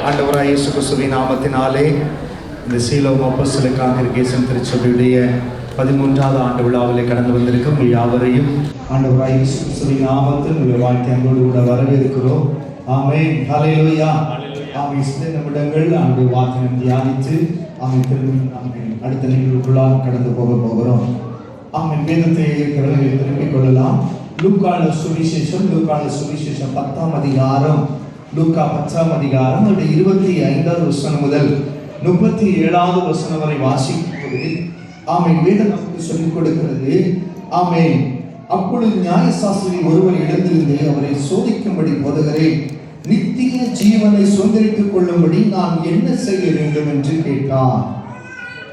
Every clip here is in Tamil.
ஆண்டவராய் இயேசு கிறிஸ்துவின் நாமத்தினாலே இந்த சீலோம் அப்போஸ்தலர் காங்கிரிகேஷன் திருச்சபையுடைய 13வது ஆண்டு விழாவிலே கடந்து வந்திருக்கும் உங்கள் யாவரையும் ஆண்டவராய் இயேசு கிறிஸ்துவின் நாமத்தில் உங்கள் வாழ்க்கை அன்போடு கூட வரவேற்கிறோம். ஆமென், ஹல்லேலூயா. ஆமென். சில நிமிடங்கள் ஆண்டு வார்த்தையை தியானித்து அடுத்த நிகழ்வுக்குள்ளாக கடந்து போகிறோம். ஆமென். வேதத்தை திரும்பிக் கொள்ளலாம். லூக்கான சுவிசேஷம் 10ஆம் அதிகாரம், லூக்கா 10ஆம் அதிகாரம் 25வது வசனம் முதல் 37வது வசனம் வரை வாசிக்கும்போது ஆமென் வேதம் நமக்கு சொல்லிக் கொடுக்கிறது. ஆமென். அப்பொழுது நியாயசாஸ்திரி ஒருவர் எழுந்திருந்து அவரை சோதிக்கும்படி, போதகரே, நித்திய ஜீவனை சுதந்திரித்துக் கொள்ளும்படி நான் என்ன செய்ய வேண்டும் என்று கேட்டார்.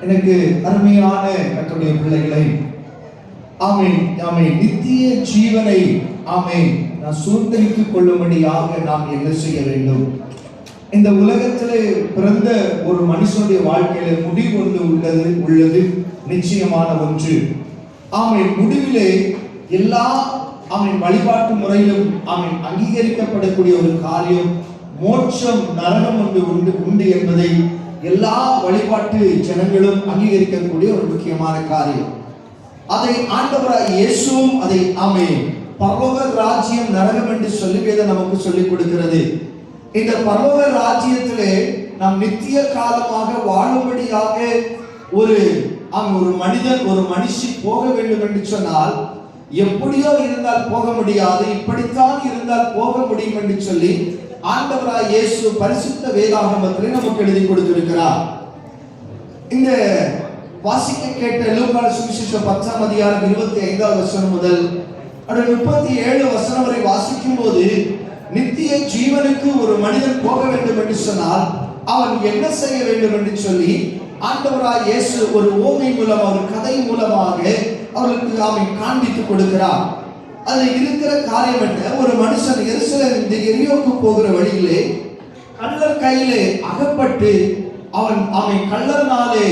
எனக்கு அருமையான கர்த்தருடைய பிள்ளைகளை, ஆமென் ஆமென், நித்திய ஜீவனை ஆமென் நான் சுதந்திரித்துக் கொள்ளும்படியாக நாம் என்ன செய்ய வேண்டும்? இந்த உலகத்திலே பிறந்த ஒரு மனுஷனுடைய வாழ்க்கையில முடிவு ஒன்று உள்ளது நிச்சயமான ஒன்று. ஆமென். முடிவிலே எல்லா ஆமென் வழிபாட்டு முறையிலும் ஆமென் அங்கீகரிக்கப்படக்கூடிய ஒரு காரியம் மோட்சம், நரகம் உண்டு என்பதை எல்லா வழிபாட்டு ஜனங்களும் அங்கீகரிக்கக்கூடிய ஒரு முக்கியமான காரியம். அதை ஆண்டவராய் இயேசுவும் அதை ஆமென் பரலோக ராஜ்யம் நரகம் என்று சொல்லி வேதம் நமக்கு சொல்லிக் கொடுக்கிறது. இந்த பரலோக ராஜ்யத்திலே நாம் நித்திய காலமாக வாழும்படியாக ஒரு மனிதன், ஒரு மனுஷி போக வேண்டும் என்று சொன்னால் எப்படியோ இருந்தால் போக முடியாது, இப்படித்தான் இருந்தால் போக முடியும் என்று சொல்லி ஆண்டவராய் இயேசு பரிசுத்த வேதாகமத்திலே நமக்கு எழுதி கொடுத்திருக்கிறார். இந்த வாசிக்க கேட்ட லூக்கா சுவிசேஷம் 10ஆம் அதிகாரம் 25வது வசனம் முதல் 37 வசனம் வரை வாசிக்கும் போது, நித்திய ஜீவனுக்கு ஒரு மனிதன் போக வேண்டும் என்று சொன்னால் அவன் என்ன செய்ய வேண்டும் என்று சொல்லி ஆண்டவராய் இயேசு ஒரு ஓமை மூலம், ஒரு கதை மூலமாக அவர்களுக்கு அவன் காண்பித்துக் கொடுக்கிறார். அதில் இருக்கிற காரியம் என்ன? ஒரு மனுஷன் எருசலேமிலிருந்து எரியோக்கு போகிற வழியிலே கள்ளர் கையிலே அகப்பட்டு அவன் கள்ளர்னாலே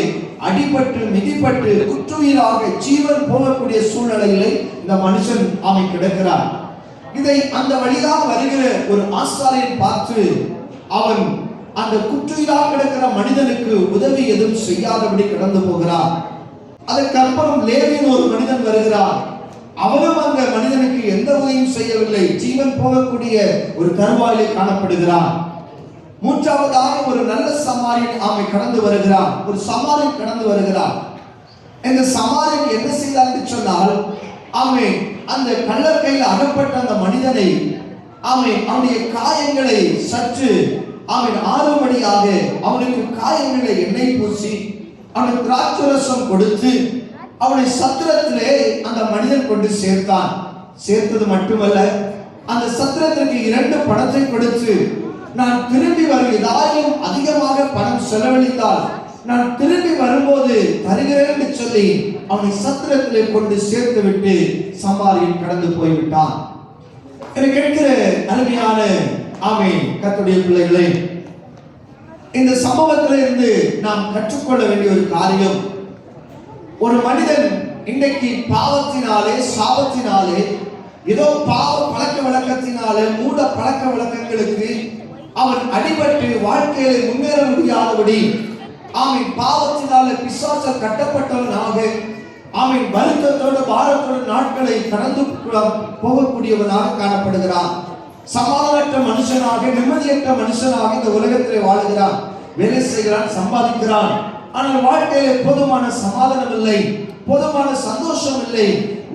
அடிபட்டு மிதிப்பட்டு குற்றுயிராக ஜீவன் போகக்கூடிய சூழ்நிலையிலே இந்த மனுஷன் அவன் கிடக்கிறார். இதை அந்த வழியாக வருகிற ஒரு ஆசாரியன் பார்த்து அவன் அந்த குற்றுயிராக கிடக்கிற மனிதனுக்கு உதவி எதுவும் செய்யாதபடி கடந்து போகிறார். அதற்கப்புறம் லேவியன் ஒரு மனிதன் வருகிறார். அவனும் அந்த மனிதனுக்கு எந்த உதவியும் செய்யவில்லை, ஜீவன் போகக்கூடிய ஒரு தருவாயிலே காணப்படுகிறார். மூன்றாவதாக ஒரு நல்ல சமாரியன் அவன் கடந்து வருகிறான். ஒரு சமாரியன் கடந்து வருகிறான். இந்த சமாரியன் என்ன செய்தார் என்று சொன்னால், அவன் அந்த கள்ளர் கையில் அகப்பட்ட அந்த மனிதனை அவனுடைய காயங்களை சற்று ஆறும்படியாக அவனுக்கு காயங்களை எண்ணெய் பூசி அவனுக்கு திராட்சரசம் கொடுத்து அவனை சத்திரத்திலே அந்த மனிதன் கொண்டு சேர்த்தான். சேர்த்தது மட்டுமல்ல, அந்த சத்திரத்திற்கு 2 பணத்தை கொடுத்து, நான் திரும்பி வருவதாயும் அதிகமாக பணம் செலவழித்தால் நான் திரும்பி வரும்போது தருகிறேன் என்று சொல்லி அவனை சத்திரத்திலே கொண்டு சேர்த்து விட்டு சமாரியன் கடந்து போய்விட்டான். எனக்கு கேட்கிற அருமையான ஆமென் கர்த்தருடைய பிள்ளைகளே, இந்த சம்பவத்திலிருந்து நாம் கற்றுக்கொள்ள வேண்டிய ஒரு காரியம், ஒரு மனிதன் இன்றைக்கு பாவத்தினாலே, சாபத்தினாலே, ஏதோ பாவ பழக்க வழக்கத்தினாலே, மூட பழக்க வழக்கங்களுக்கு அவன் அடிபட்டு வாழ்க்கையில முன்னேற முடியாதபடி பாவத்தினால பிசாசால் கட்டப்பட்டவனாக வருத்தத்தோடு பாரத்தோடு நாட்களை கடந்து போகக்கூடியவனாக காணப்படுகிறான். சமாதானற்ற மனுஷனாக, நிம்மதியற்ற மனுஷனாக இந்த உலகத்திலே வாழுகிறான். வேலை செய்கிறான், சம்பாதிக்கிறான். ஆனால் வாழ்க்கையில போதுமான சமாதானம் இல்லை, போதுமான சந்தோஷம் இல்லை.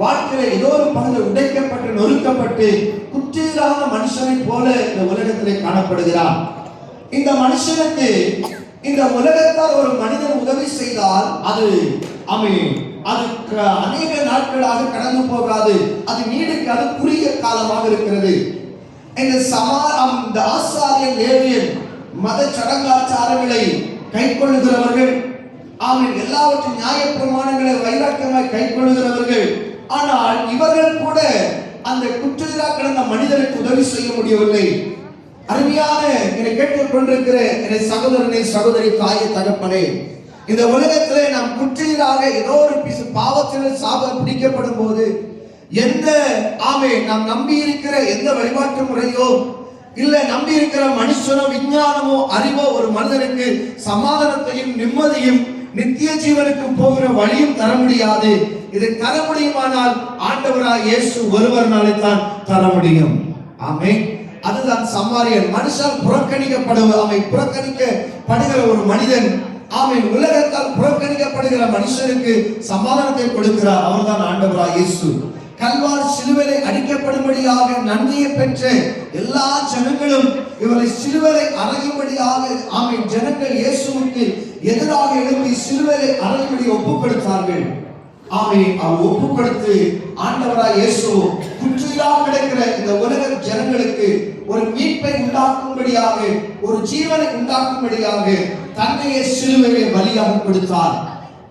வாழ்க்கையில ஏதோ ஒரு பகுதியில் உடைக்கப்பட்டு நொறுக்கப்பட்டு குற்றீரான மனுஷனை போல இந்த உலகத்திலே காணப்படுகிறான். இந்த மனுஷனுக்கு இந்த உலகத்தால் ஒரு மனிதன் உதவி செய்தால் அது அநேக நாட்களாக கடந்து போகாது, அது நீடிக்காது, குறுகிய காலமாக இருக்கிறது. இந்த ஆசாரியன் லேவியன் மத சடங்காச்சாரங்களை கைக்கொள்ளுகிறவர்கள், எல்லாவற்றின் நியாய பிரமாணங்களை வைராக்கியமாய் கைக்கொள்ளுகிறவர்கள். ஆனால் இவர்கள் கூட அந்த குற்றீராக கிடந்த மனிதனுக்கு உதவி செய்ய முடியவில்லை. அருமையான என்னை கேட்டுக் கொண்டிருக்கிற என்னை சகோதரனை, சகோதரி, தாயை, தகப்பனே, இந்த உலகத்திலே நாம் குற்றீராக ஏதோ ஒரு பாவத்தில் சாபம் பிடிக்கப்படும் போது எந்த நாம் நம்பி இருக்கிற எந்த வழிபாட்டு முறையோ இல்ல நம்பி இருக்கிற மனுஷனோ விஞ்ஞானமோ அறிவோ ஒரு மனிதனுக்கு சமாதானத்தையும் நிம்மதியும் நித்திய ஜீவனுக்கு போகிற வழியும் தர முடியாது. இதை தர முடியுமானால் ஆண்டவராய் இயேசு ஒருவர்னாலே தான் தர முடியும். ஆமென். அதுதான் சமாரியன். மனுஷன் புறக்கணிக்கப்படுகிற ஒரு மனிதன், ஆமென், உலகத்தால் புறக்கணிக்கப்படுகிற மனுஷனுக்கு சமாதானத்தை கொடுக்கிறார். அவர்தான் ஆண்டவராய் இயேசு. கல்வாரி சிலுவையிலே அடிக்கப்படும்படியாக நன்மையை பெற்ற எல்லா ஜனங்களும் இவரை சிலுவையிலே அறையும்படியாக, ஆமென், ஜனங்கள் இயேசுவுக்கு எதிராக எழுப்பி சிலுவையிலே அறையும்படி ஒப்புக் கொடுத்தார்கள். ஆமென். அவர் ஒப்புக் கொடுத்து ஆண்டவராய் இயேசு குற்றியாக கிடக்கிற இந்த உலக ஜனங்களுக்கு ஒரு மீட்பை உண்டாக்கும்படியாக, ஒரு ஜீவனை உண்டாக்கும்படியாக தன்னையே சிலுவையிலே பலியாக கொடுத்தார்.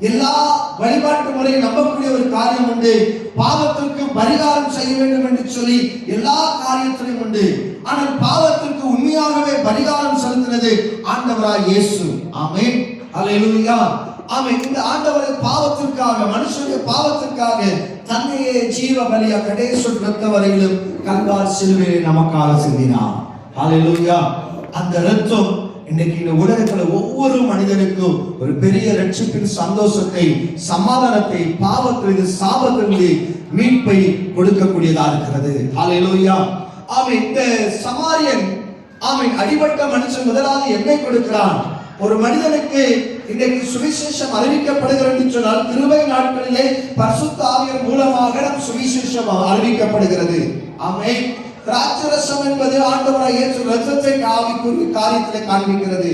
எல்லா வழிபாட்டு முறையை நம்பக்கூடிய ஒரு காரியம் உண்டு. பாவத்திற்கு பரிகாரம் செய்ய வேண்டும் என்று சொல்லி எல்லா காரியத்திலும் உண்டு. ஆனால் பாவத்திற்கு உண்மையாகவே பரிகாரம் செலுத்தினது ஆண்டவராய் இயேசு. ஆமென். அல்லேலூயா. ஆமென். இந்த ஆண்டவரை பாவத்திற்காக, மனுஷனுடைய பாவத்திற்காக தன்னையே ஜீவ பலியா கடைசி இரத்த வரையிலும் கல்வாரி சிலுவையிலே நமக்காக சிந்தினார். அல்லேலூயா. அந்த இரத்தம் இன்னைக்கு இந்த உலகத்துல ஒவ்வொரு மனிதனுக்கும் ஒரு பெரிய ரட்சிப்பின் சந்தோஷத்தை, சமாதானத்தை, பாவத்திலிருந்து சாபத்திலிருந்து மீட்பை கொடுக்கக்கூடியதா இருக்கிறது. ஹல்லேலூயா. ஆமென். இந்த சமாரியன், ஆமென், அடிபட்ட மனுஷன் முதலாவது என்னை கொடுக்கிறான். ஒரு மனிதனுக்கு இன்றைக்கு சுவிசேஷம் அறிவிக்கப்படுகிறது என்று சொன்னால் கிருபை நாட்களிலே பரிசுத்த ஆவியின் மூலமாக நம் சுவிசேஷம் அறிவிக்கப்படுகிறது. ஆமென். திராட்சரசம் என்பது ஆண்டவராய் இயேசு இரத்தத்தை ஆவிக்குரிய காரியத்திலே காண்பிக்கிறது.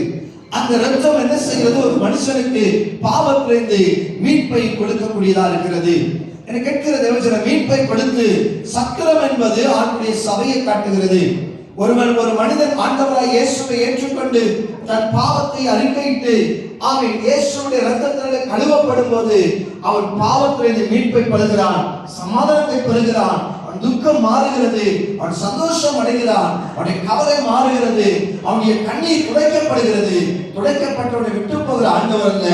அந்த இரத்தம் என்ன செய்கிறது? ஒரு மனுஷனுக்கு பாவத்திலிருந்து மீட்பை கொடுக்கக்கூடியதா இருக்கிறது. எனக்கு கேட்கிற தேவஜன, மீட்பை கொடுத்து சக்கரம் என்பது ஆண்டுடைய சபையை காட்டுகிறது. ஒரு மனிதன் ஆண்டவராய் இயேசுவை ஏற்றுக்கொண்டு தன் பாவத்தை அறிக்கையிட்டு, ஆமென், இயேசுவுடைய இரத்தத்தினாலே கழுவப்படும் போது அவன் பாவத்திலிருந்து மீட்பை பெறுகிறான், சமாதானத்தை பெறுகிறான். அவன் துக்கம் மாறுகிறது, அவன் சந்தோஷம் அடைகிறான், அவனுடைய கவலை மாறுகிறது, அவனுடைய கண்ணீர் துடைக்கப்படுகிறது. துடைக்கப்பட்டவனை விட்டு போகிற ஆண்டவர் அல்ல,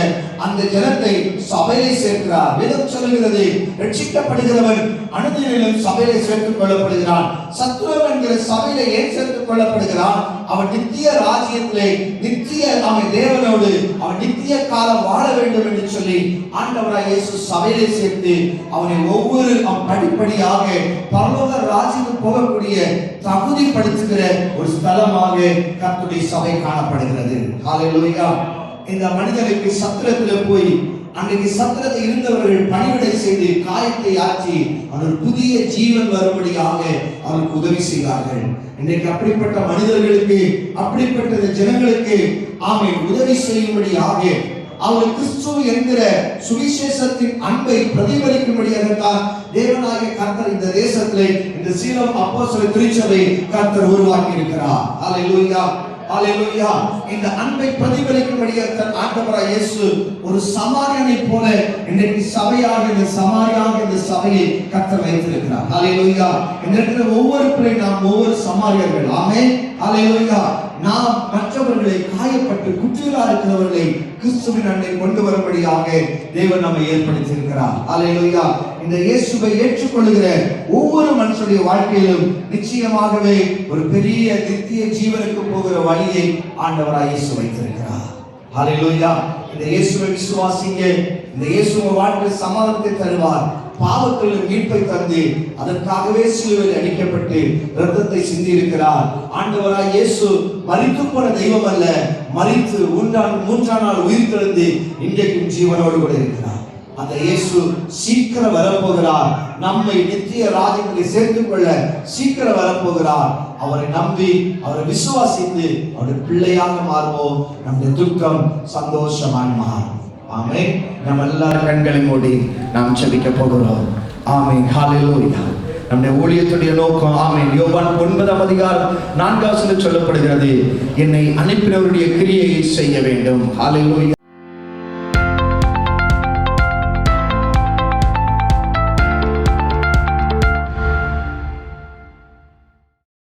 அந்த ஜனத்தை சபையிலே சேர்க்கிறார். வேதம் சொல்லுகிறது, ரட்சிக்கப்படுகிறவன் அனுதினம் சபையிலே சேர்த்துக் கொள்ளப்படுகிறான். சத்துருவன் என்கிற சபையிலே ஏன் சேர்த்துக் கொள்ளப்படுகிறான்? அவன் நித்திய ராஜ்யத்திலே நித்திய அவன் தேவனோடு அவன் நித்திய காலம் வாழ வேண்டும் என்று சொல்லி ஆண்டவராய் இயேசு சபையிலே சேர்த்து அவனை ஒவ்வொரு படிப்படியாக பரலோக ராஜ்யத்துக்கு போகக்கூடிய தகுதிப்படுத்துகிற ஒரு ஸ்தலமாக கர்த்தருடைய சபை காணப்படுகிறது. ஹல்லேலூயா. இந்த மனிதனுக்கு சத்திரத்தில் போய் அன்றைக்கு சத்திரத்தில் இருந்தவர்கள் பணிவிடை செய்து காயத்தை ஆற்றி அவர் புதிய ஜீவன் வரும்படியாக அவருக்கு உதவி செய்தார்கள். இன்றைக்கு அப்படிப்பட்ட மனிதர்களுக்கு, அப்படிப்பட்ட ஜனங்களுக்கு ஆமென் உதவி செய்யும்படியாக அவர் கிறிஸ்து என்கிற சுவிசேஷத்தின் அன்பை பிரதிபலிக்கும்படியாகத்தான் தேவனாகிய கர்த்தர் இந்த தேசத்திலே இந்த சீலம் அப்போஸ்தலர் திருச்சபை கர்த்தர் உருவாக்கி இருக்கிறார். ஹல்லேலூயா. ஹல்லேலூயா. இந்த அன்பை பிரதிபலிக்கும்படியாக தன் ஆண்டவராய் இயேசு ஒரு சமாரியனை போல இன்றைக்கு சபையாக, இந்த சமாரியாக இந்த சபையை கர்த்தர் வைத்திருக்கிறார். ஹல்லேலூயா. இன்றைக்கு ஒவ்வொரு பிள்ளை நாம் ஒவ்வொரு சமாரியர்கள். ஆமென். ஹல்லேலூயா. நாம் மற்றவர்களை காயப்பட்டு குற்றலா இருக்கிறவர்களை கிறிஸ்துவின் அண்டை கொண்டு வரும்படியாக தேவன் நம்மை ஏற்படுத்தி இருக்கிறார். ஹல்லேலூயா. இந்த இயேசுவை ஏற்றுக்கொள்ளுகிற ஒவ்வொரு மனுஷனுடைய வாழ்க்கையிலும் நிச்சயமாகவே ஒரு பெரிய நித்திய ஜீவனுக்கு போகிற வழியை ஆண்டவராய் இயேசு வைத்திருக்கிறார். ஹல்லேலூயா. இந்த இயேசுவை விசுவாசிங்க. இந்த இயேசுவை வாழ்க்கையில் சமாதானத்தை தருவார். பாவத்தில் மீட்பை தந்து அதற்காகவே சிலுவையில் அடிக்கப்பட்டு இரத்தத்தை சிந்தி இருக்கிறார். ஆண்டவராய் இயேசு மரித்து போன தெய்வம் அல்ல, மரித்து மூன்றாம் நாள் உயிர் தெழுந்து இன்றைக்கும் ஜீவனோடு கூட இருக்கிறார். அந்த இயேசு சீக்கிரம் வரப்போகிறார். நம்மை நித்திய ராஜ்யத்தில் சேர்த்துக் கொள்ள சீக்கிரம் வரப்போகிறார். அவரை நம்பி, அவரை விசுவாசித்து அவருடைய பிள்ளையாக மாறுவோம். நம்முடைய துக்கம் சந்தோஷமாய் மாறும். ஆமென். நம்ம எல்லாரும் கண்களை மூடி நாம் ஜெபிக்க போகிறோம். ஆமென். ஹல்லேலூயா. நம்முடைய ஊழியத்துடைய நோக்கம், ஆமென், யோவான் 9ஆம் அதிகாரம் 4ஆம் வசனத்தில் சொல்லப்படுகிறது, என்னை அனுப்பினவருடைய கிரியையை செய்ய வேண்டும். ஹல்லேலூயா.